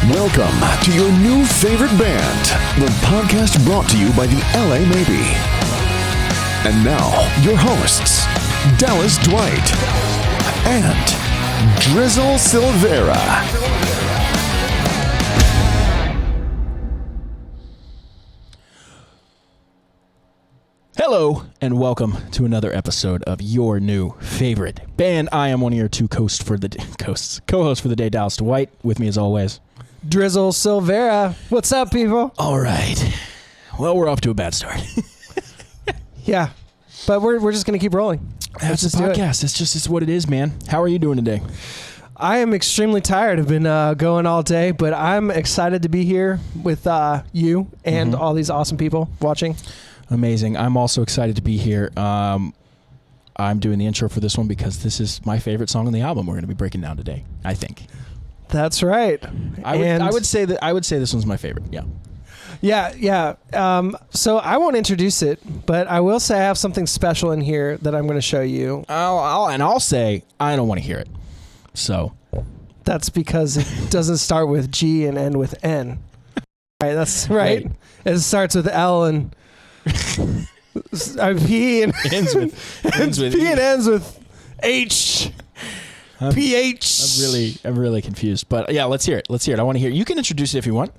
Welcome to your new favorite band, the podcast brought to you by the LA Maybe. And now, your hosts, Dallas Dwight and Drizzle Silvera. Hello, and welcome to another episode of your new favorite band. I am one of your two co-hosts for the day, Dallas Dwight. With me as always, Drizzle Silvera. What's up, people? all right. Well, we're off to a bad start. Yeah, but we're just gonna keep rolling. That's the podcast. It's what it is, man. How are you doing today? I am extremely tired. I've been going all day, but I'm excited to be here with you and all these awesome people watching. Amazing. I'm also excited to be here. I'm doing the intro for this one because this is my favorite song on the album we're going to be breaking down today, I think. That's right. I would say this one's my favorite. Yeah. Yeah. So I won't introduce it, but I will say I have something special in here that I'm going to show you. I'll say I don't want to hear it. So That's because it doesn't start with G and end with N. Right. That's right. Right. It starts with L and P and ends with P and ends with H. PH. I'm really confused. But yeah, let's hear it. I want to hear it. You can introduce it if you want.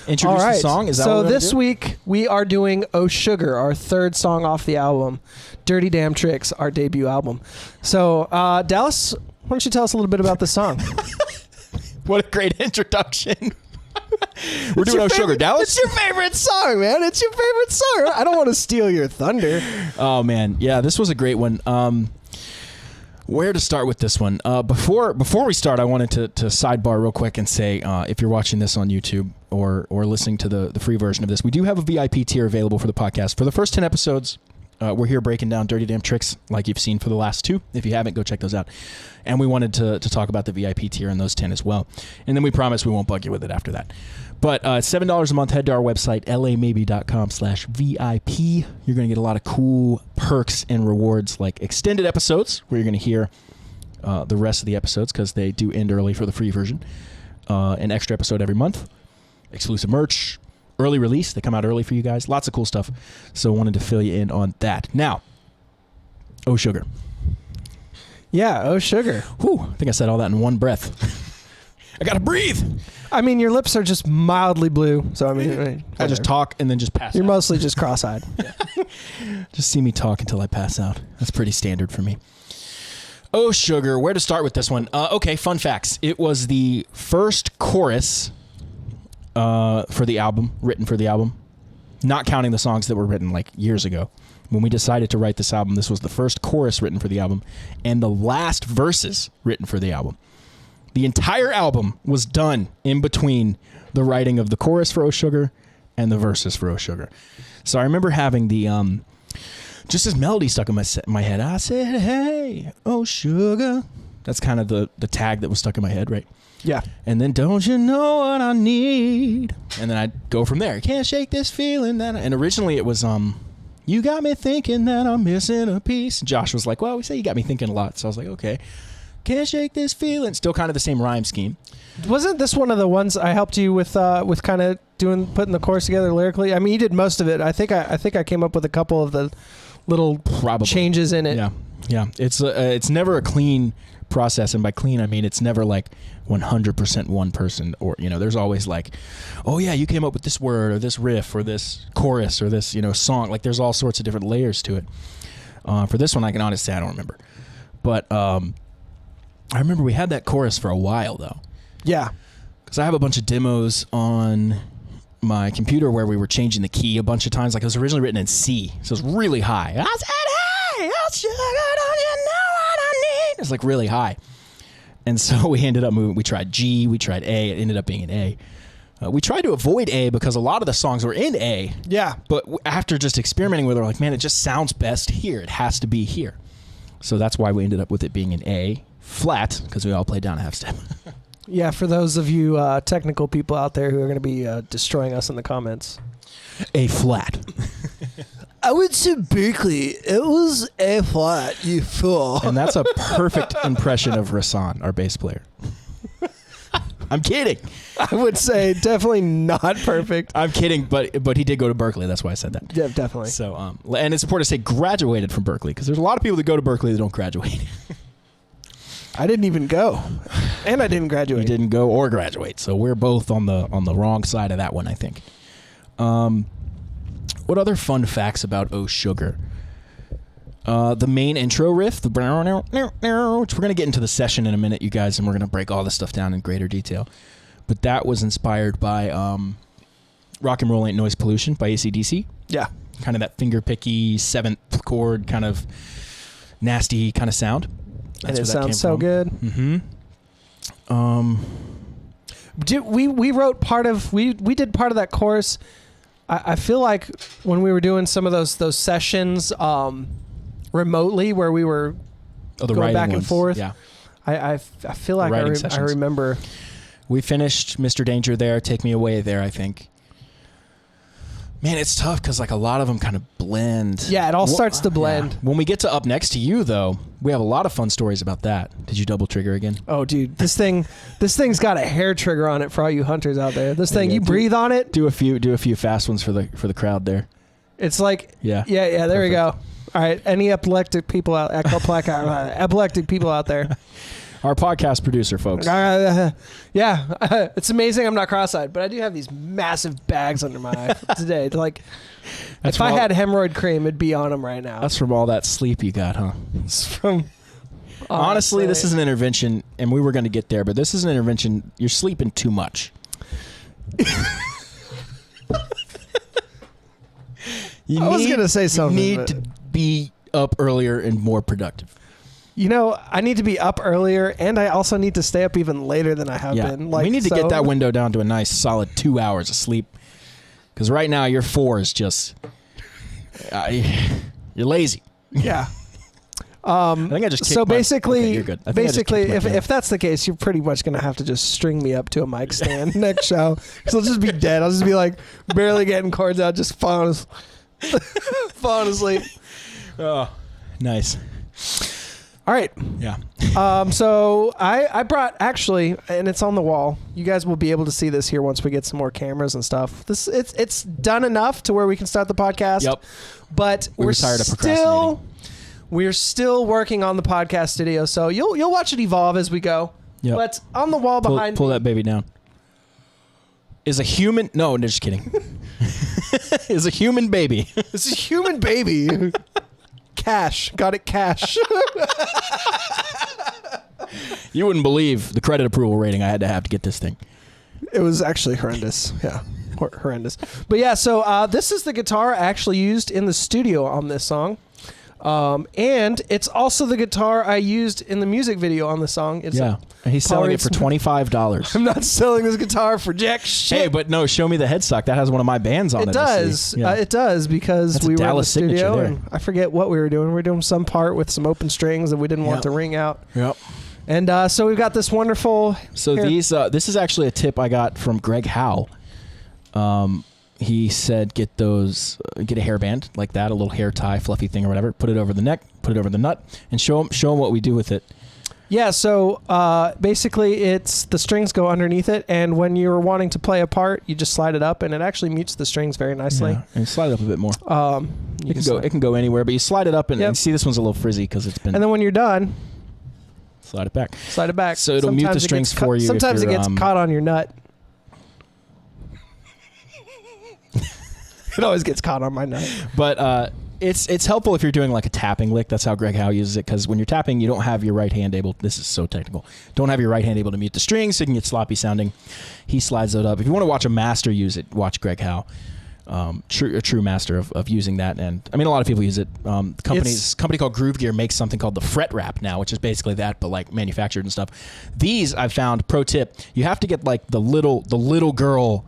Introduce All right. the song. Is that so what we're this gonna do? week we are doing Oh Sugar, our third song off the album, Dirty Damn Tricks, our debut album. So Dallas, why don't you tell us a little bit about the song? What a great introduction. We're doing Oh Sugar, Dallas. It's your favorite song, man. It's your favorite song. I don't want to steal your thunder. Oh man, yeah, this was a great one. Where to start with this one? Before we start, I wanted to sidebar real quick and say, if you're watching this on YouTube or listening to the free version of this, we do have a VIP tier available for the podcast. For the first 10 episodes, we're here breaking down Dirty Damn Tricks like you've seen for the last 2. If you haven't, go check those out. And we wanted to talk about the VIP tier in those 10 as well. And then we promise we won't bug you with it after that. But $7 a month. Head to our website, lamaybe.com/VIP. You're going to get a lot of cool perks and rewards like extended episodes where you're going to hear the rest of the episodes because they do end early for the free version. An extra episode every month. Exclusive merch. Early release. They come out early for you guys. Lots of cool stuff. So wanted to fill you in on that. Now, Oh Sugar. Yeah, Oh Sugar. Whew, I think I said all that in one breath. I got to breathe. I mean, your lips are just mildly blue. So, I mean, I just talk and then just pass You're out. mostly just cross-eyed. Just see me talk until I pass out. That's pretty standard for me. Oh Sugar. Where to start with this one? Okay, fun facts. It was the first chorus for the album, written for the album, not counting the songs that were written like years ago. When we decided to write this album, this was the first chorus written for the album and the last verses written for the album. The entire album was done in between the writing of the chorus for Oh Sugar and the verses for Oh Sugar. So I remember having the just this melody stuck in my head. I said, hey, oh sugar. That's kind of the tag that was stuck in my head, right? Yeah. And then don't you know what I need? And then I'd go from there. Can't shake this feeling that and originally it was you got me thinking that I'm missing a piece. Josh was like, well, we say you got me thinking a lot. So I was like, okay. Can't shake this feeling. Still kind of the same rhyme scheme. Wasn't this one of the ones I helped you with kind of putting the chorus together lyrically? I mean, you did most of it. I think I came up with a couple of the little changes in it. Yeah. It's never a clean process, and by clean I mean it's never like 100% one person, or there's always like, oh yeah, you came up with this word or this riff or this chorus or this song. Like there's all sorts of different layers to it. For this one, I can honestly say I don't remember, but I remember we had that chorus for a while though. Yeah. Because I have a bunch of demos on my computer where we were changing the key a bunch of times. Like it was originally written in C, so it was really high. I said, hey, oh sugar, don't you know what I need? It's like really high. And so we ended up moving. We tried G, we tried A. It ended up being an A. We tried to avoid A because a lot of the songs were in A. Yeah. But after just experimenting with it, we're like, man, it just sounds best here. It has to be here. So that's why we ended up with it being an A flat, because we all play down a half step. Yeah, for those of you technical people out there who are going to be destroying us in the comments. A flat. I went to Berkeley. It was A flat, you fool. And that's a perfect impression of Rasan, our bass player. I'm kidding. I would say definitely not perfect. I'm kidding, but he did go to Berkeley. That's why I said that. Yeah, definitely. So, and it's important to say graduated from Berkeley because there's a lot of people that go to Berkeley that don't graduate. I didn't even go, and I didn't graduate. You didn't go or graduate, so we're both on the wrong side of that one, I think. What other fun facts about Oh Sugar? The main intro riff, which we're going to get into the session in a minute, you guys, and we're going to break all this stuff down in greater detail. But that was inspired by Rock and Roll Ain't Noise Pollution by AC/DC. Yeah. Kind of that finger-picky, seventh chord, kind of nasty kind of sound. That's and it sounds so good. Mm-hmm. We wrote part of we did part of that chorus. I feel like when we were doing some of those sessions remotely where we were going back and forth. Yeah. I feel like I remember. We finished Mr. Danger there, Take Me Away there, I think. Man, it's tough because like a lot of them kind of blend. Yeah, it all starts to blend. Yeah. When we get to Up Next to You, though, we have a lot of fun stories about that. Did you double trigger again? Oh, dude, this thing's got a hair trigger on it for all you hunters out there. This thing, you breathe on it. Do a few fast ones for the crowd there. It's like yeah. There Perfect. We go. All right, any epileptic people out there. Our podcast producer, folks. It's amazing I'm not cross-eyed, but I do have these massive bags under my eye today. Like, if I had hemorrhoid cream, it'd be on them right now. That's from all that sleep you got, huh? It's from... Honestly, this is an intervention, and we were going to get there, but this is an intervention. You're sleeping too much. I was going to say something. You need to be up earlier and more productive. You know, I need to be up earlier, and I also need to stay up even later than I have been. We need to get that window down to a nice, solid 2 hours of sleep. Because right now, your 4 is just... you're lazy. Yeah. I think I just kicked so basically, okay, you're good. If that's the case, you're pretty much going to have to just string me up to a mic stand next show. Because I'll just be dead. I'll just be like barely getting chords out, just falling asleep. Oh, nice. All right. Yeah. So I brought, actually, and it's on the wall. You guys will be able to see this here once we get some more cameras and stuff. It's done enough to where we can start the podcast. Yep. But we're tired of procrastinating. We're still working on the podcast studio, so you'll watch it evolve as we go. Yep. But on the wall behind pull that baby down. Is a human... No, just kidding. Is a human baby. It's a human baby. Cash. Got it, cash. You wouldn't believe the credit approval rating I had to get this thing. It was actually horrendous. Yeah, horrendous. But yeah, so this is the guitar I actually used in the studio on this song. And it's also the guitar I used in the music video on the song. He's selling it for $25. I'm not selling this guitar for jack shit. Hey, but no, show me the headstock. That has one of my bands on it. It does. Yeah. It does because That's we were in the Dallas studio there. and I forget what we were doing. We were doing some part with some open strings that we didn't want to ring out. Yep. And so we've got this wonderful... So this is actually a tip I got from Greg Howe. He said get a hairband like that, a little hair tie, fluffy thing or whatever. Put it over the neck, put it over the nut, and show him what we do with it. Yeah, so basically it's the strings go underneath it, and when you're wanting to play a part, you just slide it up, and it actually mutes the strings very nicely. Yeah, and slide it up a bit more. It can go anywhere, but you slide it up, and see this one's a little frizzy because it's been... And then when you're done... Slide it back. Slide it back. So it'll mute the strings for you. Sometimes it gets caught on your nut. It always gets caught on my nut. But it's helpful if you're doing like a tapping lick. That's how Greg Howe uses it, because when you're tapping, you don't have your right hand able... This is so technical. Don't have your right hand able to mute the strings, so you can get sloppy sounding. He slides it up. If you want to watch a master use it, watch Greg Howe. A true master of using that. And I mean, a lot of people use it. Company called Groove Gear makes something called the fret wrap now, which is basically that, but like manufactured and stuff. These I've found, pro tip, you have to get like the little girl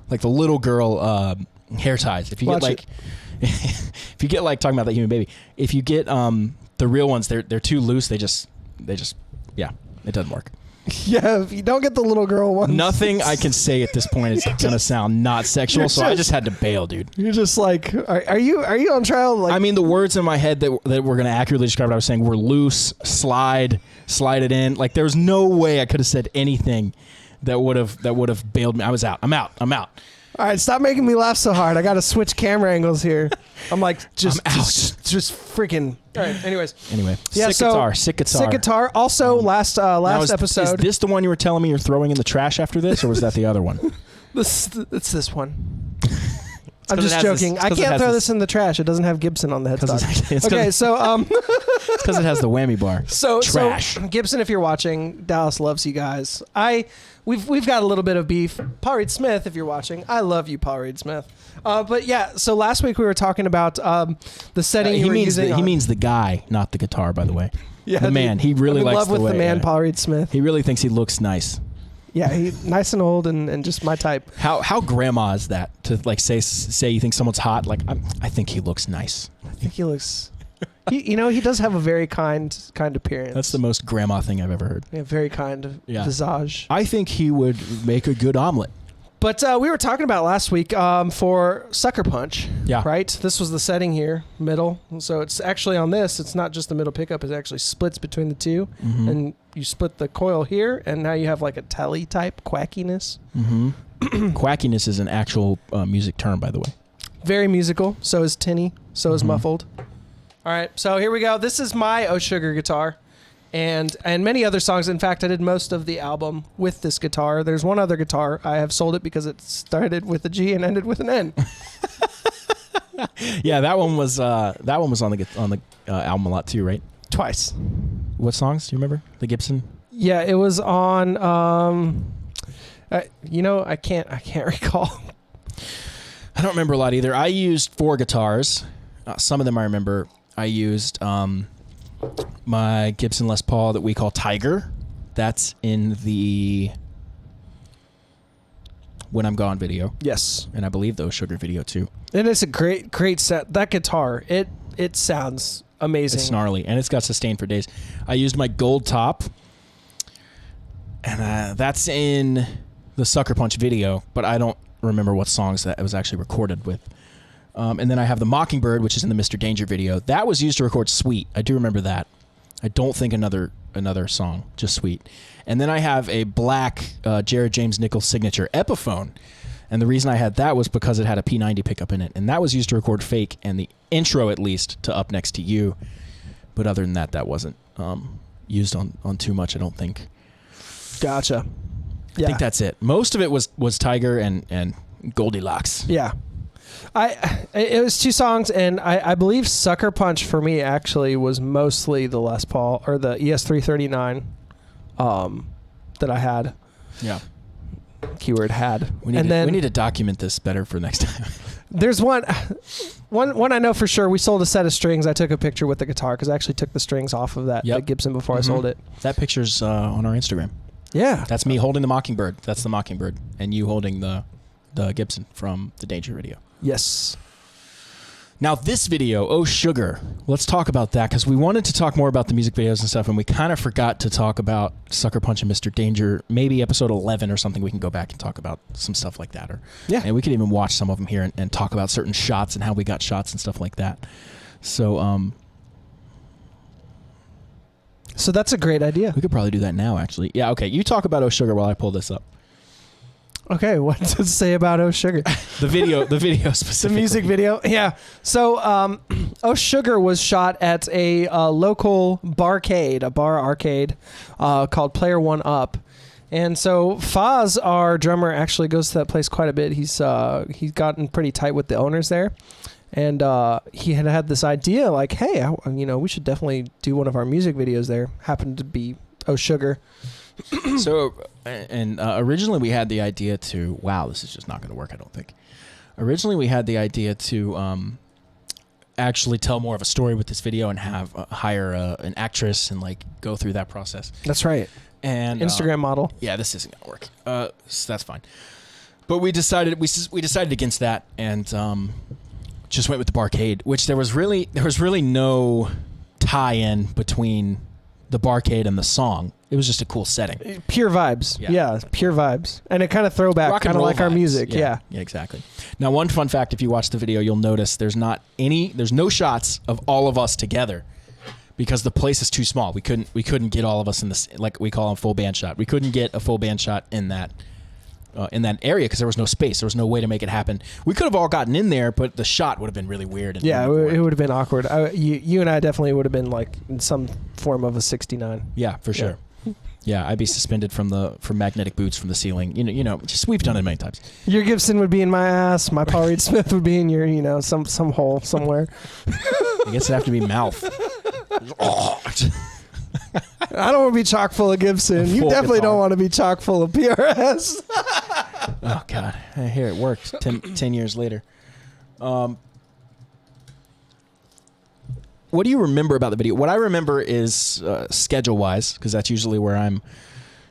hair ties. If you get like, if you get like talking about that human baby, if you get the real ones, they're too loose. They just it doesn't work. Yeah, if you don't get the little girl ones. Nothing I can say at this point is going to sound not sexual, so I just had to bail, dude. You're just like, are you on trial? Like, I mean, the words in my head that were going to accurately describe what I was saying were loose, slide it in. Like, there was no way I could have said anything that would have bailed me. I was out. I'm out. All right, stop making me laugh so hard. I got to switch camera angles here. I'm like, just freaking. All right. Anyway, sick guitar. Also, last episode. Is this the one you were telling me you're throwing in the trash after this, or was that the other one? It's this one. I'm just joking. I can't throw this in the trash. It doesn't have Gibson on the headstock. Okay, so it's because it has the whammy bar. So trash. Gibson, if you're watching, Dallas loves you guys. We've got a little bit of beef. Paul Reed Smith, if you're watching, I love you, Paul Reed Smith. But yeah, so last week we were talking about the setting you were using. He means the guy, not the guitar, by the way. Yeah, the man. He really likes love with the man, Paul Reed Smith. He really thinks he looks nice. Yeah, he's nice and old and just my type. How grandma is that to like say you think someone's hot? Like I think he looks nice. I think he looks. He does have a very kind appearance. That's the most grandma thing I've ever heard. Yeah, very kind visage. I think he would make a good omelet. But we were talking about last week for Sucker Punch. Yeah. Right? This was the setting here, middle. So it's actually on this, it's not just the middle pickup, it actually splits between the two. Mm-hmm. And you split the coil here, and now you have like a telly type quackiness. Mm-hmm. Quackiness is an actual music term, by the way. Very musical. So is tinny. So is muffled. All right. So here we go. This is my Oh Sugar guitar. And many other songs. In fact, I did most of the album with this guitar. There's one other guitar. I have sold it because it started with a G and ended with an N. Yeah, that one was on the album a lot too, right? Twice. What songs do you remember? The Gibson? Yeah, it was on. I can't recall. I don't remember a lot either. I used 4 guitars. Some of them I remember. I used my Gibson Les Paul that we call Tiger. That's in the When I'm Gone video. Yes. And I believe the Sugar video too. And it's a great set. That guitar, it sounds amazing. It's gnarly, and it's got sustain for days. I used my Gold Top, and that's in the Sucker Punch video, but I don't remember what songs that it was actually recorded with. And then I have the Mockingbird, which is in the Mr. Danger video. That was used to record Sweet. I do remember that. I don't think another song, just Sweet. And then I have a black Jared James Nichols signature Epiphone. And the reason I had that was because it had a P90 pickup in it. And that was used to record Fake and the intro, at least, to Up Next to You. But other than that, that wasn't used on too much, I don't think. Gotcha. I think that's it. Most of it was Tiger and Goldilocks. Yeah. It was 2 songs, and I believe Sucker Punch for me actually was mostly the Les Paul or the ES339 that I had. Yeah. Keyword had. We need to document this better for next time. There's one I know for sure. We sold a set of strings. I took a picture with the guitar because I actually took the strings off of that Gibson before I sold it. That picture's on our Instagram. Yeah. That's me holding the Mockingbird. That's the Mockingbird. And you holding the Gibson from the Danger video. Yes. Now this video, Oh Sugar, let's talk about that because we wanted to talk more about the music videos and stuff, and we kind of forgot to talk about Sucker Punch and Mr. Danger. Maybe episode 11 or something we can go back and talk about some stuff like that. And we could even watch some of them here and talk about certain shots and how we got shots and stuff like that. So that's a great idea. We could probably do that now, actually. Yeah, okay. You talk about Oh Sugar while I pull this up. Okay, what does it say about Oh Sugar? The video specifically. The music video? Yeah. So, Oh Sugar was shot at a local barcade, a bar arcade called Player One Up. And so Foz, our drummer, actually goes to that place quite a bit. He's gotten pretty tight with the owners there. And he had this idea like, hey, we should definitely do one of our music videos there. Happened to be Oh Sugar. So, and originally we had the idea to, this is just not going to work, I don't think. Originally we had the idea to actually tell more of a story with this video and hire an actress and like go through that process. That's right. And Instagram model. Yeah, this isn't going to work. So that's fine. But we decided against that and just went with the barcade, which there was really no tie-in between the barcade and the song. It was just a cool setting. Pure vibes. Yeah, pure vibes. And it kind of throwback, kind of like our music. Yeah, exactly. Now, one fun fact, if you watch the video, you'll notice there's no shots of all of us together. because the place is too small. We couldn't get all of us in this, like we call them, full band shot. We couldn't get a full band shot in that area because there was no space. There was no way to make it happen. We could have all gotten in there, but the shot would have been really weird. Yeah, it would have been awkward. You and I definitely would have been like in some form of a 69. Yeah, for sure. Yeah, I'd be suspended from magnetic boots from the ceiling. You know, just we've done it many times. Your Gibson would be in my ass. My Paul Reed Smith would be in your, some hole somewhere. I guess it'd have to be mouth. I don't want to be chock full of Gibson. You definitely don't want to be chock full of PRS. Oh God, here it works. 10 years later. What do you remember about the video? What I remember is schedule-wise, because that's usually where I'm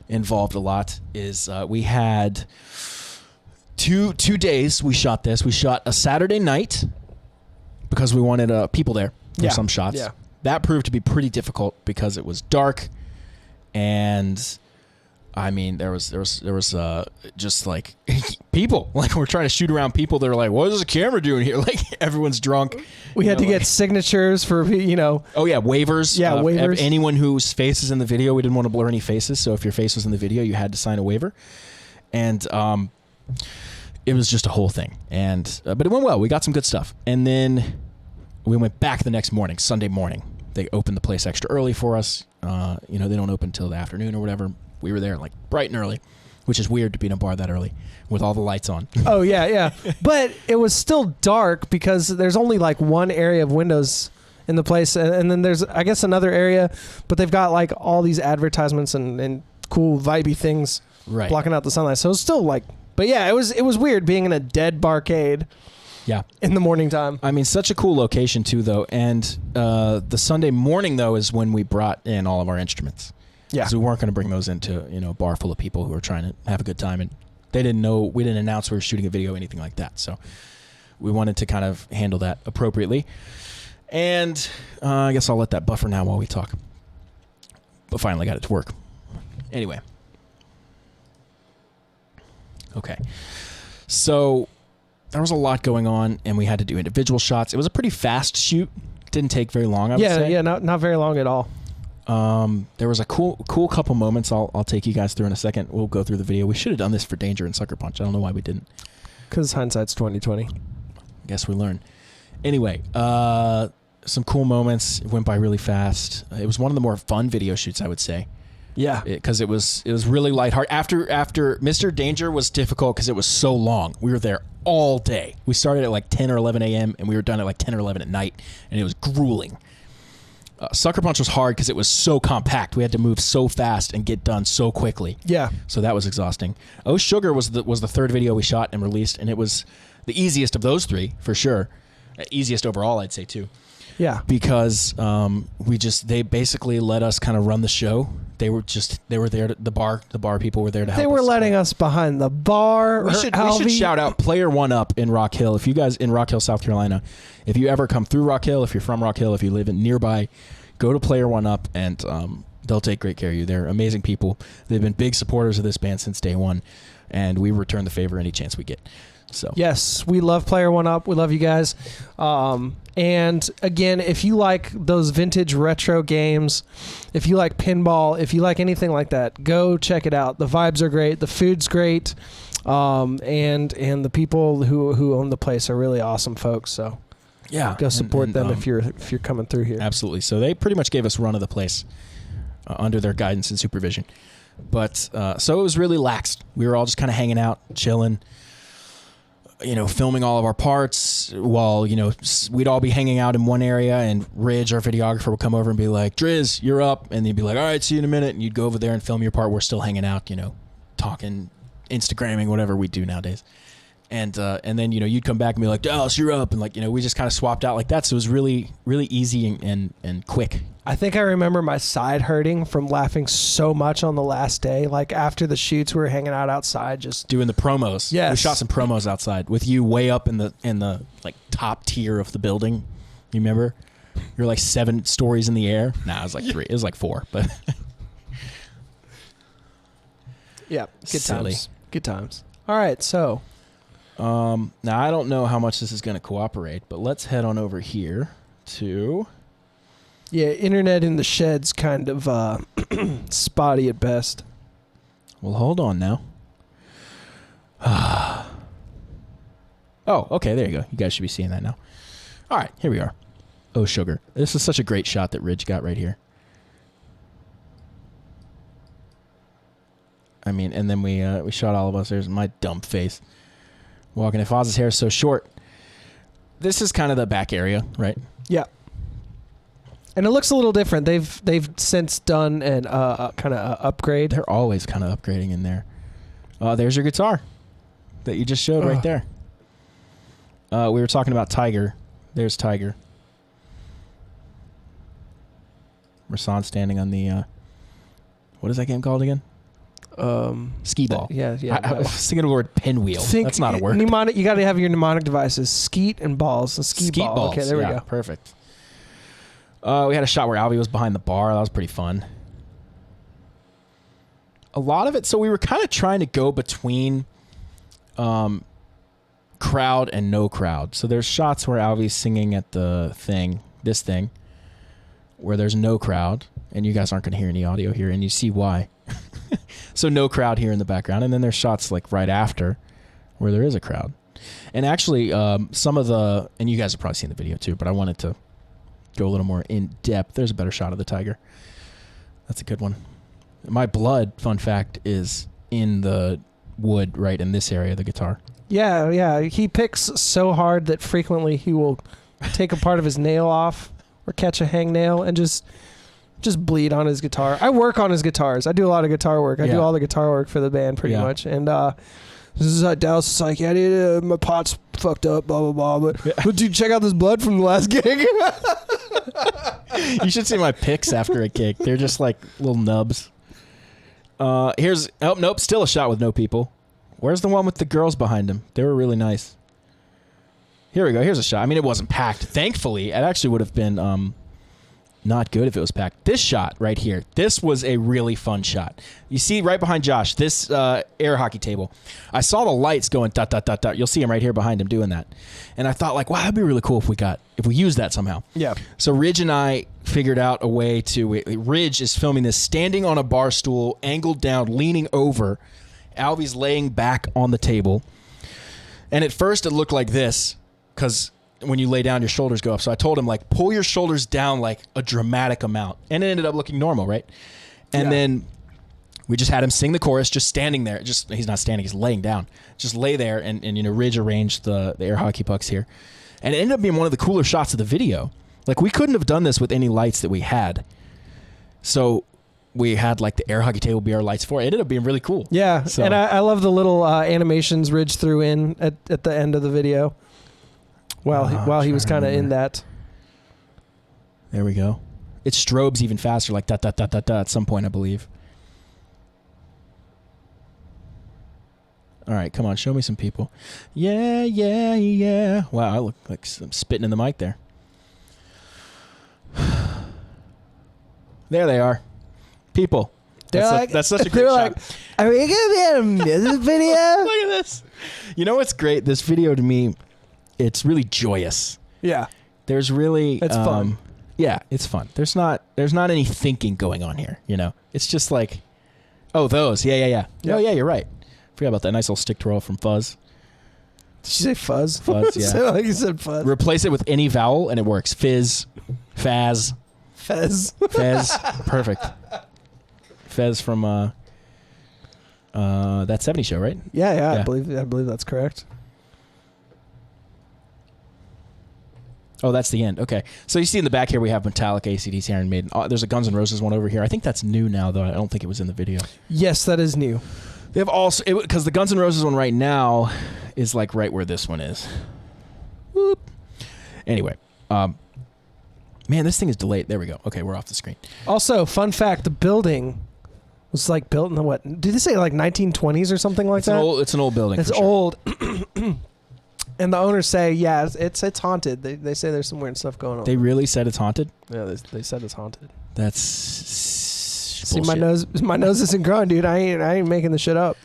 involved a lot, is we had two days we shot this. We shot a Saturday night because we wanted people there for some shots. Yeah. That proved to be pretty difficult because it was dark, and I mean there was just like people, like we're trying to shoot around people that are like, what is the camera doing here? Like everyone's drunk. We had to get signatures for Oh yeah, waivers. Yeah, waivers. Anyone whose face is in the video, we didn't want to blur any faces, so if your face was in the video, you had to sign a waiver, and it was just a whole thing. And but it went well. We got some good stuff, and then we went back the next morning, Sunday morning. They opened the place extra early for us. They don't open until the afternoon or whatever. We were there like bright and early, which is weird to be in a bar that early with all the lights on. Oh, yeah. But it was still dark because there's only like one area of windows in the place. And then there's, I guess, another area, but they've got like all these advertisements and cool vibey things blocking out the sunlight. So it's still like, but yeah, it was weird being in a dead barcade. Yeah. In the morning time. I mean, such a cool location too, though. And the Sunday morning, though, is when we brought in all of our instruments. Yeah. Because we weren't going to bring those into, a bar full of people who were trying to have a good time. And they didn't know, we didn't announce we were shooting a video, anything like that. So we wanted to kind of handle that appropriately. And I guess I'll let that buffer now while we talk. But finally got it to work. Anyway. Okay. So there was a lot going on, and we had to do individual shots. It was a pretty fast shoot. Didn't take very long, I would say. Yeah, not very long at all. There was a cool couple moments I'll take you guys through in a second. We'll go through the video. We should have done this for Danger and Sucker Punch. I don't know why we didn't. Because hindsight's 20/20. Guess we learn. Anyway, some cool moments. It went by really fast. It was one of the more fun video shoots, I would say. Yeah, because it was really lighthearted. After Mr. Danger was difficult because it was so long. We were there all day. We started at like 10 or 11 a.m. and we were done at like 10 or 11 at night, and it was grueling. Sucker Punch was hard because it was so compact. We had to move so fast and get done so quickly. Yeah. So that was exhausting. Oh Sugar was the third video we shot and released, and it was the easiest of those three for sure. Easiest overall, I'd say too. Yeah. Because they basically let us kind of run the show. They were there. The bar people were there to help us. They were letting us behind the bar. We should shout out Player One Up in Rock Hill. If you guys in Rock Hill, South Carolina, if you ever come through Rock Hill, if you're from Rock Hill, if you live in nearby, go to Player One Up, and they'll take great care of you. They're amazing people. They've been big supporters of this band since day one, and we return the favor any chance we get. So yes, we love Player One Up. We love you guys. And again, if you like those vintage retro games, if you like pinball, if you like anything like that, go check it out. The vibes are great. The food's great. And the people who own the place are really awesome folks. So yeah, go support them if you're coming through here. Absolutely. So they pretty much gave us run of the place under their guidance and supervision. But so it was really laxed. We were all just kind of hanging out, chilling. Filming all of our parts while, we'd all be hanging out in one area, and Ridge, our videographer, would come over and be like, Driz, you're up. And he'd be like, all right, see you in a minute. And you'd go over there and film your part. We're still hanging out, talking, Instagramming, whatever we do nowadays. And then, you'd come back and be like, Dallas, you're up. And we just kind of swapped out like that. So it was really, really easy and quick. I think I remember my side hurting from laughing so much on the last day. Like after the shoots, we were hanging out outside, just doing the promos. Yes. We shot some promos outside with you way up in the top tier of the building. You remember? You're like 7 stories in the air. Nah, it was like 3. It was like 4, but yeah, good silly. Times. Good times. All right, so now I don't know how much this is going to cooperate, but let's head on over here to Yeah, internet in the shed's kind of spotty at best. Well, hold on now. Oh, okay, there you go. You guys should be seeing that now. All right, here we are. Oh, sugar. This is such a great shot that Ridge got right here. I mean, and then we shot all of us. There's my dumb face. Walking. If Oz's hair is so short. This is kind of the back area, right? Yeah. And it looks a little different. They've since done an kind of upgrade. They're always kind of upgrading in there. There's your guitar that you just showed right there. We were talking about Tiger. There's Tiger. Rasan standing on the what is that game called again? Skee ball. Yeah. I was thinking of the word pinwheel. That's not a word. Mnemonic. You got to have your mnemonic devices: skeet and balls. So skeet ball. Balls. Okay, there we go. Perfect. We had a shot where Alvy was behind the bar. That was pretty fun. A lot of it. So we were kind of trying to go between crowd and no crowd. So there's shots where Alvy's singing at this thing, where there's no crowd, and you guys aren't going to hear any audio here, and you see why. So no crowd here in the background, and then there's shots like right after where there is a crowd. And actually, some of the, and you guys have probably seen the video too, but I wanted to go a little more in depth. There's a better shot of the Tiger. That's a good one. My blood, fun fact, is in the wood right in this area of the guitar. Yeah. He picks so hard that frequently he will take a part of his nail off or catch a hangnail and just bleed on his guitar. I work on his guitars. I do a lot of guitar work. I do all the guitar work for the band pretty much. And this is Dallas is like, yeah, dude, my pot's fucked up, blah, blah, blah. But dude, check out this blood from the last gig. You should see my picks after a gig. They're just like little nubs. Nope, still a shot with no people. Where's the one with the girls behind him? They were really nice. Here we go. Here's a shot. I mean, it wasn't packed. Thankfully, it actually would have been not good if it was packed. This shot right here, this was a really fun shot. You see right behind Josh, this air hockey table. I saw the lights going dot, dot, dot, dot. You'll see him right here behind him doing that. And I thought like, wow, that'd be really cool if we used that somehow. Yeah. So Ridge and I figured out a way to, Ridge is filming this standing on a bar stool, angled down, leaning over. Alvy's laying back on the table. And at first it looked like this because when you lay down, your shoulders go up. So I told him, like, pull your shoulders down like a dramatic amount. And it ended up looking normal, right? And then we just had him sing the chorus, just standing there. He's not standing, he's laying down. Just lay there, and Ridge arranged the air hockey pucks here. And it ended up being one of the cooler shots of the video. Like, we couldn't have done this with any lights that we had. So we had, like, the air hockey table be our lights for it. It ended up being really cool. Yeah, so. And I love the little animations Ridge threw in at the end of the video. While he was kind of in that. There we go. It strobes even faster, like dot, dot, dot, dot, dot at some point, I believe. All right, come on, show me some people. Yeah, yeah, yeah. Wow, I look like I'm spitting in the mic there. There they are. People. That's such a great shot. Like, are we going to be in a music video? Look at this. You know what's great? This video to me, it's really joyous. Yeah. There's really it's fun. Yeah, it's fun. There's not any thinking going on here, you know. It's just like, oh, those. Yeah. Yep. Oh yeah, you're right. Forgot about that nice little stick twirl from Fuzz. Did you say fuzz? Fuzz, yeah. Sounded like you said fuzz. Replace it with any vowel and it works. Fizz, Faz. Fez. Perfect. Fez from that 70s show, right? Yeah. I believe that's correct. Oh, that's the end. Okay. So you see in the back here we have Metallica, AC/DC, Iron Maiden. There's a Guns N' Roses one over here. I think that's new now, though. I don't think it was in the video. Yes, that is new. They have also, because the Guns N' Roses one right now is like right where this one is. Whoop. Anyway, man, this thing is delayed. There we go. Okay, we're off the screen. Also, fun fact: the building was like built in the what? Did they say like 1920s or something like that? It's an old building. It's old. And the owners say, yeah, it's haunted. They say there's some weird stuff going on. They really said it's haunted? Yeah, they said it's haunted. That's See, my nose isn't growing, dude. I ain't making the shit up.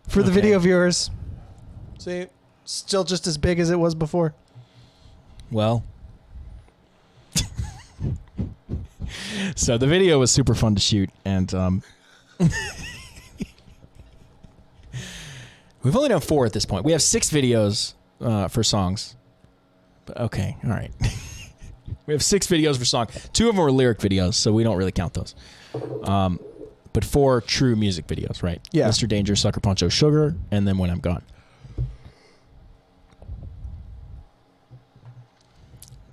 For the video viewers. See, still just as big as it was before. Well, So the video was super fun to shoot, and we've only done 4 at this point. We have 6 videos for songs. But okay, all right. We have 6 videos for song. 2 of them are lyric videos, so we don't really count those. But 4 true music videos, right? Yeah. Mr. Danger, Sucker Punch, Oh Sugar, and then When I'm Gone.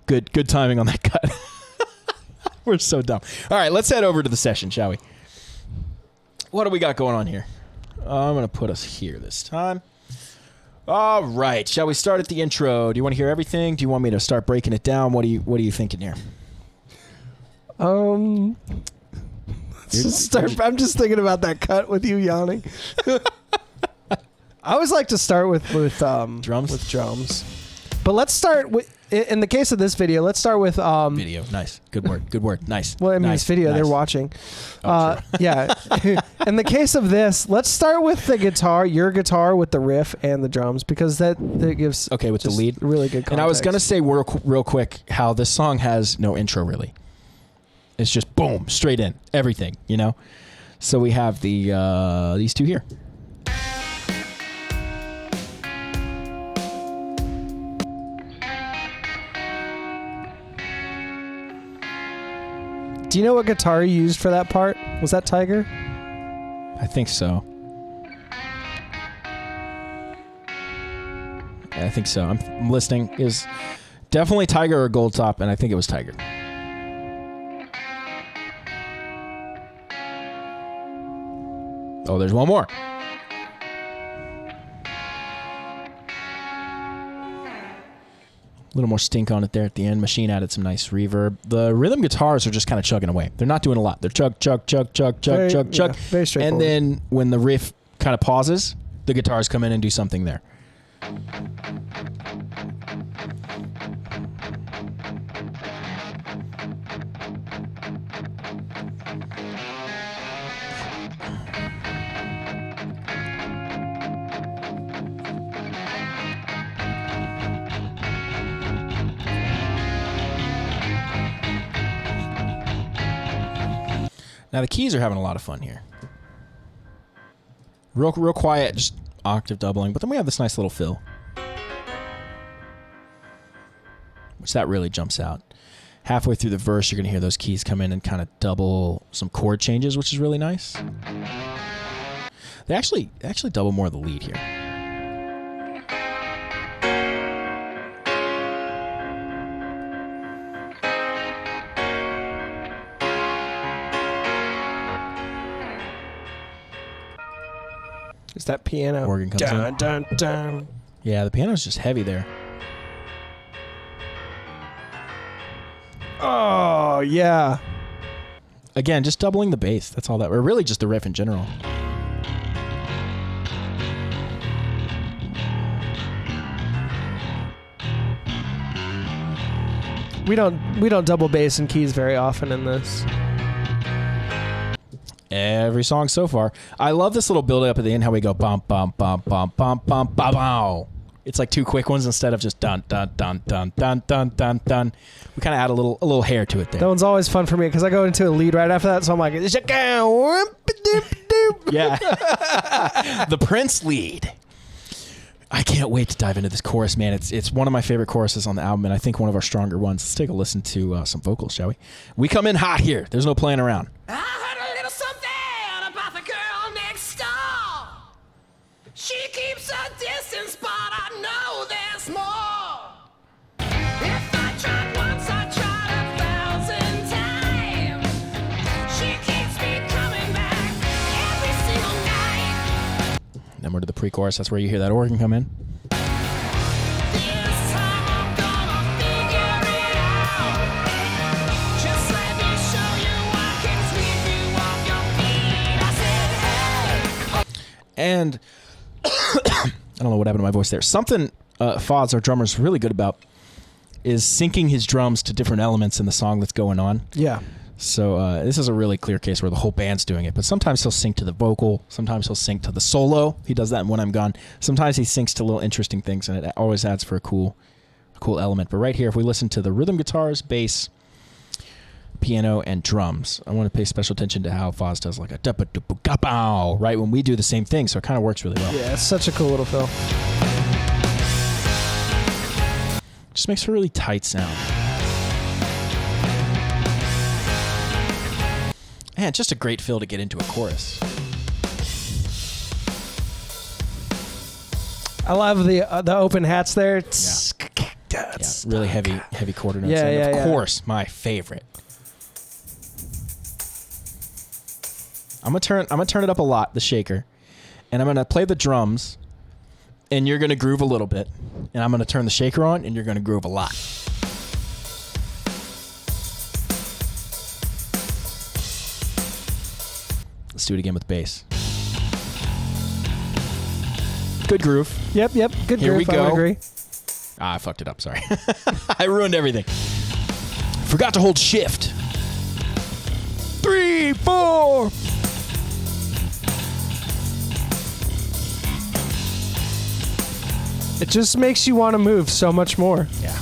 Good timing on that cut. We're so dumb. All right, let's head over to the session, shall we? What do we got going on here? I'm going to put us here this time. All right, shall we start at the intro? Do you want to hear everything? Do you want me to start breaking it down? What are you thinking here? Let's just start. I'm just thinking about that cut with you yawning. I always like to start with drums. With drums, but let's start with. In the case of this video, let's start with video. Nice, good word. Nice. Well, I mean, nice. this video Nice. they're watching. Oh, yeah. In the case of this, let's start with the guitar, your guitar with the riff and the drums, because that gives Okay, with the just lead. really good context. And I was gonna say real quick how this song has no intro really. It's just boom, straight in, everything, you know. So we have these 2 here. Do you know what guitar you used for that part? Was that Tiger? I think so. I think so. I'm listening. It was definitely Tiger or Gold Top, and I think it was Tiger. Oh, there's one more. A little more stink on it there at the end. Machine added some nice reverb. The rhythm guitars are just kind of chugging away. They're not doing a lot. They're chug, chug, chug, chug, chug, chug, chug. Very straightforward. And then when the riff kind of pauses, the guitars come in and do something there. Now the keys are having a lot of fun here. Real quiet, just octave doubling. But then we have this nice little fill, which that really jumps out. Halfway through the verse, you're going to hear those keys come in and kind of double some chord changes, which is really nice. They actually double more of the lead here. Is that piano? Organ comes dun, in. Dun, dun. Yeah, the piano's just heavy there. Oh, yeah. Again, just doubling the bass. That's all that. Or really just the riff in general. We don't double bass and keys very often in this. Every song so far. I love this little build up at the end, how we go bum bum bum bum bum bum bum bum. It's like 2 quick ones instead of just dun dun dun dun dun dun dun dun. We kind of add a little hair to it there. That one's always fun for me because I go into a lead right after that, so I'm like, yeah. The Prince lead. I can't wait to dive into this chorus, man. It's one of my favorite choruses on the album, and I think one of our stronger ones. Let's take a listen to some vocals, shall we? We come in hot here. There's no playing around. I heard a little something about the girl next door. She keeps a distance, but I know there's more. If I tried once, I tried 1,000 times. She keeps me coming back every single night. Then we're to the pre-chorus. That's where you hear that organ come in. This time I'm gonna figure it out. Just let me show you I can sweep you off your feet. I said, hey. And I don't know what happened to my voice there. Something Foz, our drummer, is really good about is syncing his drums to different elements in the song that's going on. Yeah. So this is a really clear case where the whole band's doing it. But sometimes he'll sync to the vocal. Sometimes he'll sync to the solo. He does that in When I'm Gone. Sometimes he syncs to little interesting things, and it always adds for a cool element. But right here, if we listen to the rhythm guitars, bass, piano, and drums. I want to pay special attention to how Foz does like a da-ba-du-bu-ga-bow right when we do the same thing, so it kind of works really well. Yeah, it's such a cool little fill. Just makes a really tight sound. Man, just a great fill to get into a chorus. I love the open hats there. Yeah, really heavy quarter notes. Yeah, and yeah, of course, my favorite. I'm gonna turn it up a lot, the shaker, and I'm gonna play the drums, and you're gonna groove a little bit, and I'm gonna turn the shaker on, and you're gonna groove a lot. Let's do it again with bass. Good groove. Yep. Good Here groove. we go. I would agree. I fucked it up. Sorry. I ruined everything. Forgot to hold shift. 3, 4. It just makes you want to move so much more. Yeah.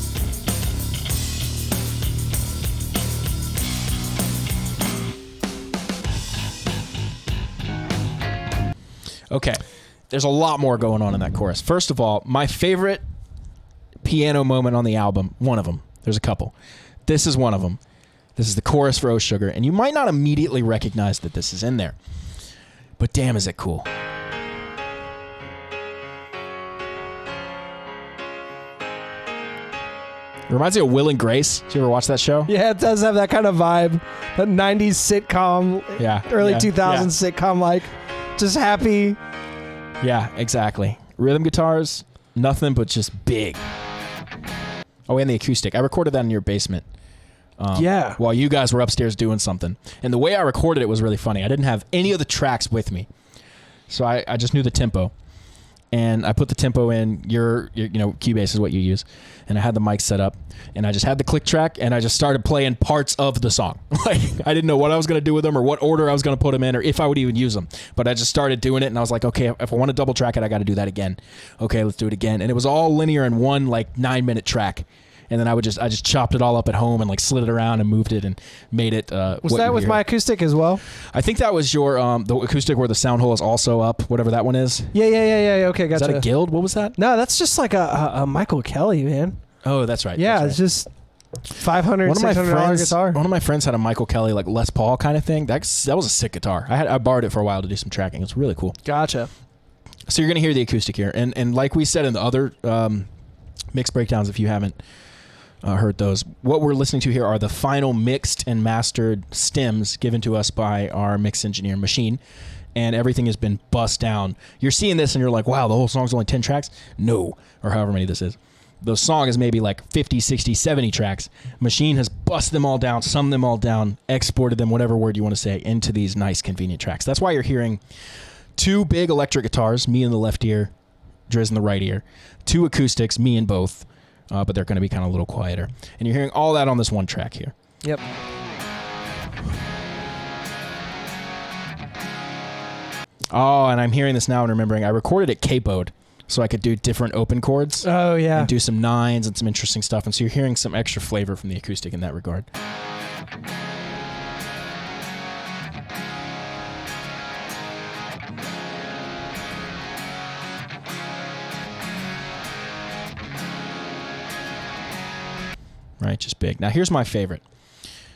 Okay. There's a lot more going on in that chorus. First of all, my favorite piano moment on the album, one of them. There's a couple. This is one of them. This is the chorus for Oh Sugar, and you might not immediately recognize that this is in there. But damn, is it cool. It reminds me of Will and Grace. Did you ever watch that show? Yeah, it does have that kind of vibe. That 90s sitcom, early 2000s sitcom, like just happy. Yeah, exactly. Rhythm guitars, nothing but just big. Oh, and the acoustic. I recorded that in your basement. While you guys were upstairs doing something. And the way I recorded it was really funny. I didn't have any of the tracks with me. So I just knew the tempo. And I put the tempo in, your Cubase is what you use. And I had the mic set up. And I just had the click track, and I just started playing parts of the song. Like, I didn't know what I was going to do with them or what order I was going to put them in or if I would even use them. But I just started doing it, and I was like, okay, if I want to double track it, I got to do that again. Okay, let's do it again. And it was all linear in one, 9-minute track. And then I just chopped it all up at home and slid it around and moved it and made it. Was that with my acoustic as well? I think that was your the acoustic where the sound hole is also up, whatever that one is. Yeah. Okay, gotcha. Is that a Guild? What was that? No, that's just like a Michael Kelly, man. Oh, that's right. Yeah, that's right. It's just $500, $600 guitar. One of my friends had a Michael Kelly Les Paul kind of thing. That was a sick guitar. I borrowed it for a while to do some tracking. It's really cool. Gotcha. So you're gonna hear the acoustic here, and like we said in the other mix breakdowns, if you haven't heard those, what we're listening to here are the final mixed and mastered stems given to us by our mix engineer Machine, and everything has been bust down. You're seeing this and you're like, wow, the whole song's only 10 tracks? No, or however many this is. The song is maybe 50, 60, 70 tracks. Machine has bust them all down, summed them all down, exported them, whatever word you want to say, into these nice, convenient tracks. That's why you're hearing 2 big electric guitars, me in the left ear, Driz in the right ear, 2 acoustics, me in both, but they're going to be kind of a little quieter. And you're hearing all that on this one track here. Yep. Oh, and I'm hearing this now and remembering I recorded it capoed so I could do different open chords. Oh, yeah. And do some nines and some interesting stuff. And so you're hearing some extra flavor from the acoustic in that regard. Right, just big. Now here's my favorite.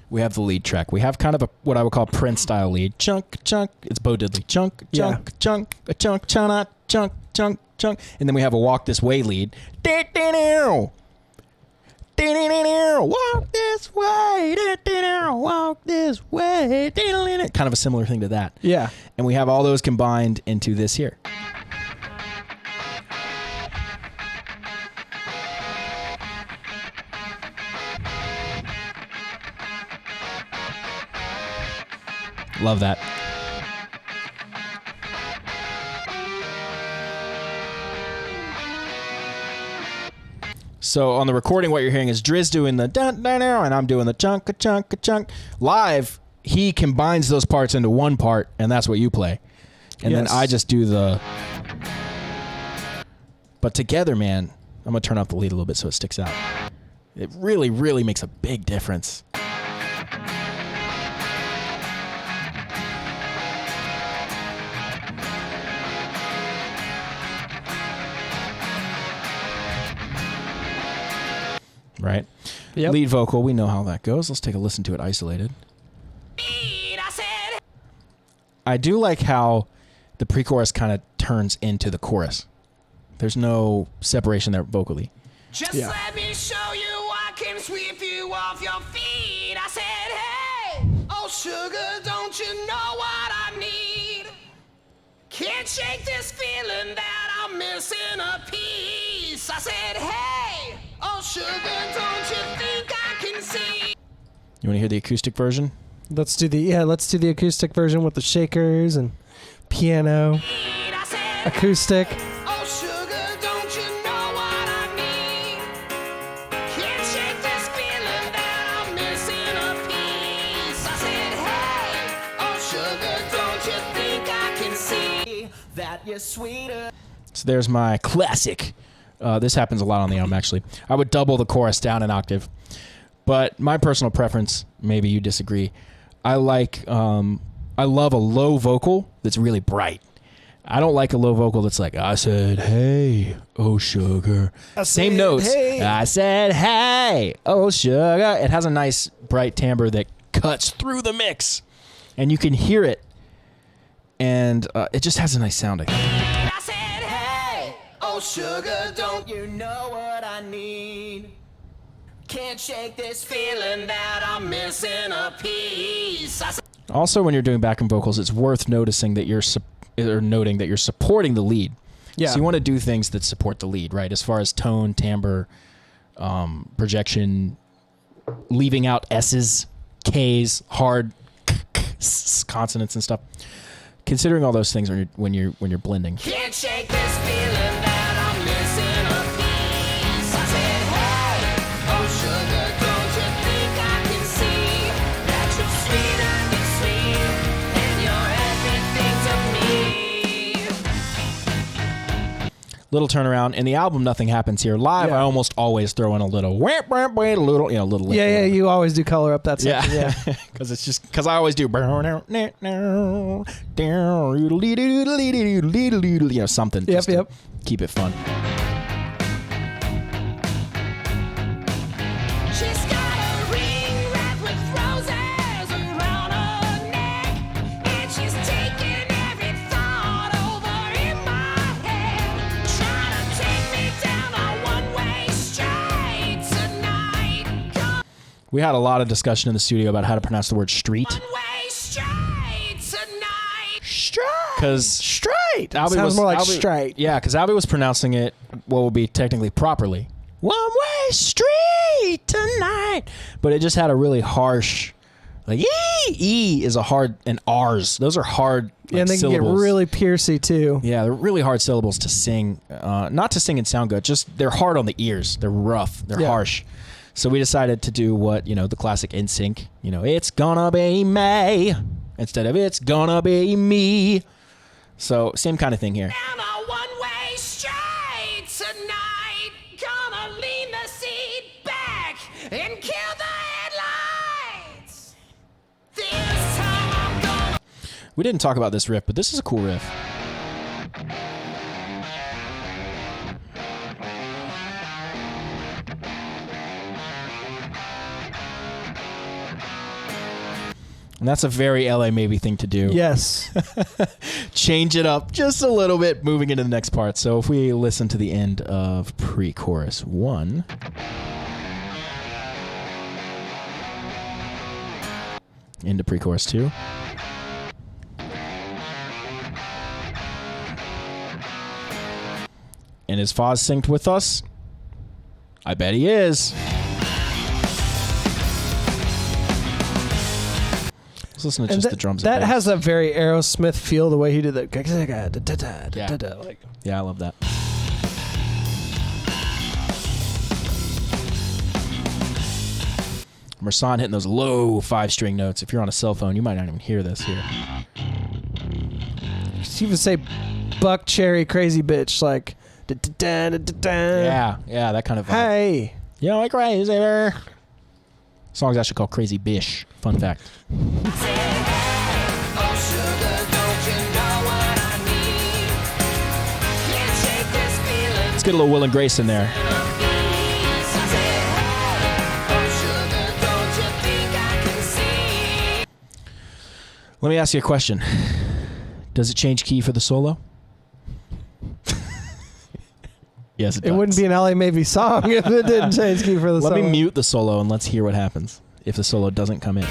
We have the lead track. We have kind of what I would call Prince style lead. Chunk, chunk. It's Bo Diddley. Chunk, chunk, chunk, a chunk, chunk, chunk, chunk, chunk. And then we have a Walk This Way lead. Walk this way. Walk this way. Kind of a similar thing to that. Yeah. And we have all those combined into this here. Love that. So on the recording, what you're hearing is Driz doing the dun dun dun, and I'm doing the chunk a chunk a chunk. Live, he combines those parts into one part, and that's what you play. And then I just do the. But together, man, I'm gonna turn off the lead a little bit so it sticks out. It really, really makes a big difference. right? Yep. Lead vocal, we know how that goes. Let's take a listen to it isolated. I do like how the pre-chorus kind of turns into the chorus. There's no separation there vocally. Just Yeah. let me show you I can sweep you off your feet. I said, hey, oh sugar, don't you know what I need? Can't shake this feeling that I'm missing a piece. I said, hey, oh sugar, don't you think I can see? You want to hear the acoustic version? Let's do the acoustic version with the shakers and piano, I said, acoustic. oh sugar, don't you know what I need? Can't shake this feeling that I'm missing a piece. I said, hey, oh sugar, don't you think I can see that you're sweeter? So there's my classic. This happens a lot on the album, actually. I would double the chorus down an octave. But my personal preference, maybe you disagree, I love a low vocal that's really bright. I don't like a low vocal that's like, I said, hey, oh sugar. Same notes. hey. I said, hey, oh sugar. It has a nice bright timbre that cuts through the mix. And you can hear it. And it just has a nice sound, I think. I said, hey, oh sugar, don't you know what I need? Can't shake this feeling that I'm missing a piece. I said, Also, when you're doing backing vocals, it's worth noticing that noting that you're supporting the lead. Yeah. So you want to do things that support the lead, right? As far as tone, timbre, projection, leaving out S's, K's, hard consonants and stuff. Considering all those things when you're blending. can't shake this feeling that I'm missing a piece. I said, hey, oh sugar, don't you think I can see that you're sweeter than sweet and you're everything to me? Little turnaround. In the album, nothing happens here. Live, Yeah. I almost always throw in a little, little lick. Yeah, you always do color up that section. Yeah. Because I always do, something. Yep, just to yep. Keep it fun. She's got a ring wrapped with roses around her neck, and she's taking every thought over in my head, trying to take me down a one-way street tonight. We had a lot of discussion in the studio about how to pronounce the word street. One-way street tonight. Because Straight. Albie Sounds more like Albie- straight. Yeah, because Albie was pronouncing it what would be technically properly. One way street tonight. But it just had a really harsh, like, E is a hard, and R's. Those are hard like, And they can get syllables. really piercy too. Yeah, they're really hard syllables to sing. Not to sing and sound good, just they're hard on the ears. They're rough. They're Yeah. harsh. So we decided to do what, the classic NSYNC, it's gonna be May instead of it's gonna be me. So same kind of thing here. Down a one-way street tonight. Gonna lean the seat back and kill the headlights. This time I'm gonna. We didn't talk about this riff, but this is a cool riff. And that's a very LA Maybe thing to do. Yes. Change it up just a little bit moving into the next part. So if we listen to the end of pre-chorus 1. Into pre-chorus 2. And is Foz synced with us? I bet he is. Let's listen to just the drums. and That bass. has a very Aerosmith feel, the way he did that. Like, Yeah, I love that. Mersan hitting those low 5-string notes. If you're on a cell phone, you might not even hear this here. she even say Buck Cherry Crazy Bitch, like, Yeah, that kind of vibe. Hey. You know, like Crazy Bear. Song's actually called Crazy Bish. Fun fact. Let's get a little Will and Grace in there. Let me ask you a question. Does it change key for the solo? Yes, it does. It wouldn't be an LA Maybe song if it didn't change key for the solo. Let me mute the solo and let's hear what happens if the solo doesn't come in.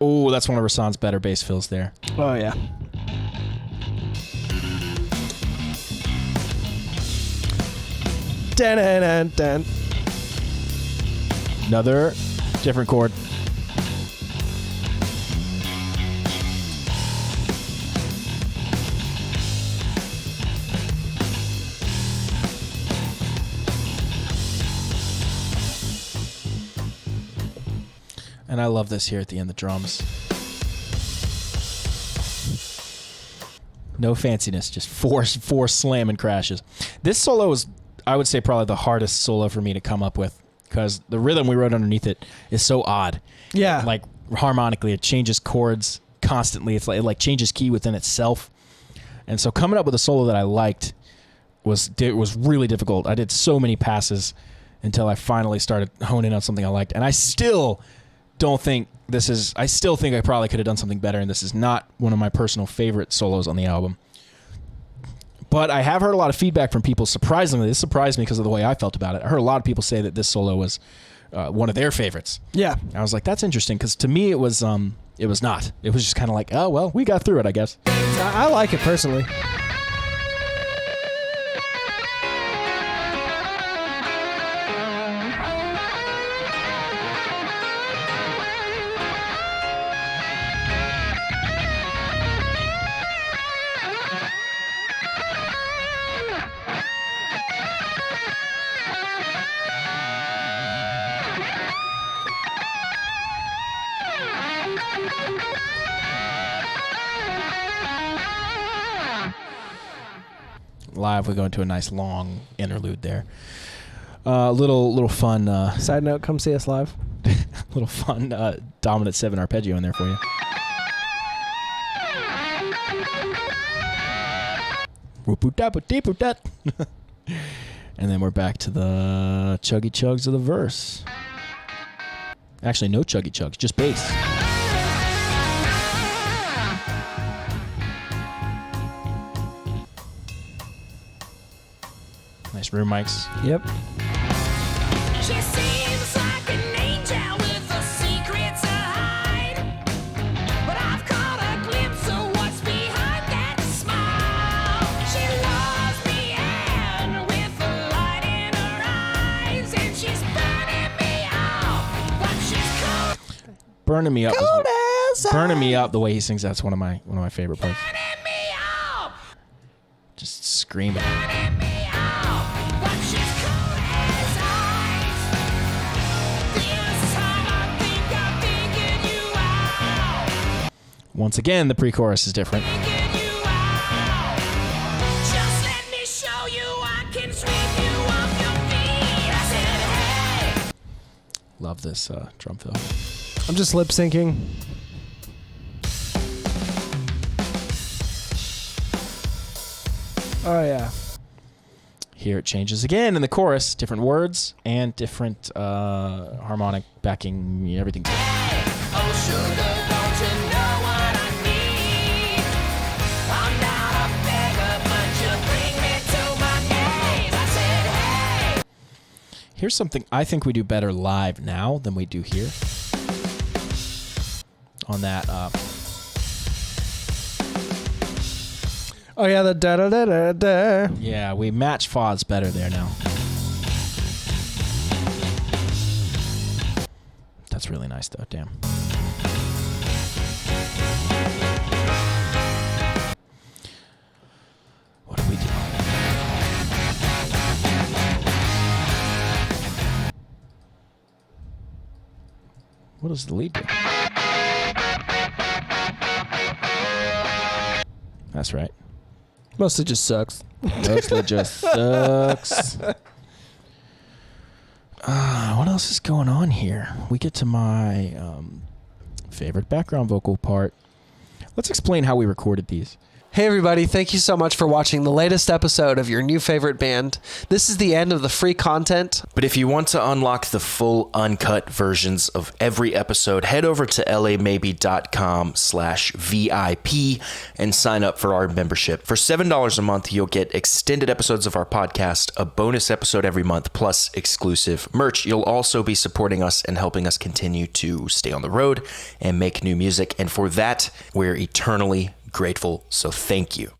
Oh, that's one of Rasan's better bass fills there. Oh, yeah. Dun, dun, dun, dun. Another different chord. And I love this here at the end, the drums. No fanciness, just four slamming crashes. This solo is, I would say, probably the hardest solo for me to come up with because the rhythm we wrote underneath it is so odd. Yeah. Like harmonically, it changes chords constantly. It's like it like changes key within itself. And so coming up with a solo that I liked was really difficult. I did so many passes until I finally started honing on something I liked. And I still don't think this is, I still think I probably could have done something better, and this is not one of my personal favorite solos on the album. But I have heard a lot of feedback from people. Surprisingly, this surprised me because of the way I felt about it. I heard a lot of people say that this solo was one of their favorites. Yeah. I was like, that's interesting, because to me it was not. It was just kind of like, oh, well, we got through it, I guess. I like it personally. Live, we go into a nice long interlude there. Little fun. Side note: come see us live. Little fun dominant 7 arpeggio in there for you. And then we're back to the chuggy chugs of the verse. Actually, no chuggy chugs, just bass. Nice room mics. Yep. She seems like an angel with a secret to hide, but I've caught a glimpse of what's behind that smile. She loves me and with the light in her eyes, and she's burning me out, but she's cold. Burning me up. Cold as Burning me up. The way he sings, that's one of my favorite parts. Burning me out, Just screaming. burning me out, but she's cold as ice. This time I think I'm thinking you out. Once again, the pre-chorus is different. Thinking you out. Just let me show you I can sweep you off your feet. I said, hey. Love this drum fill. I'm just lip syncing. Oh yeah. Here it changes again in the chorus. Different words and different harmonic backing, everything. Oh, sugar, don't you know what I need? I'm not a beggar, but you bring me to my knees. I said, hey. Here's something I think we do better live now than we do here. On that, Oh yeah, the da da da da da. yeah, we match Foz better there now. That's really nice though, damn. What do we do? What does the lead do? That's right. Mostly just sucks. Mostly just sucks. What else is going on here? We get to my favorite background vocal part. Let's explain how we recorded these. Hey everybody, thank you so much for watching the latest episode of your new favorite band. This is the end of the free content. But if you want to unlock the full uncut versions of every episode, head over to lamaybe.com/VIP and sign up for our membership. For $7 a month, you'll get extended episodes of our podcast, a bonus episode every month, plus exclusive merch. You'll also be supporting us and helping us continue to stay on the road and make new music. And for that, we're eternally grateful. So thank you.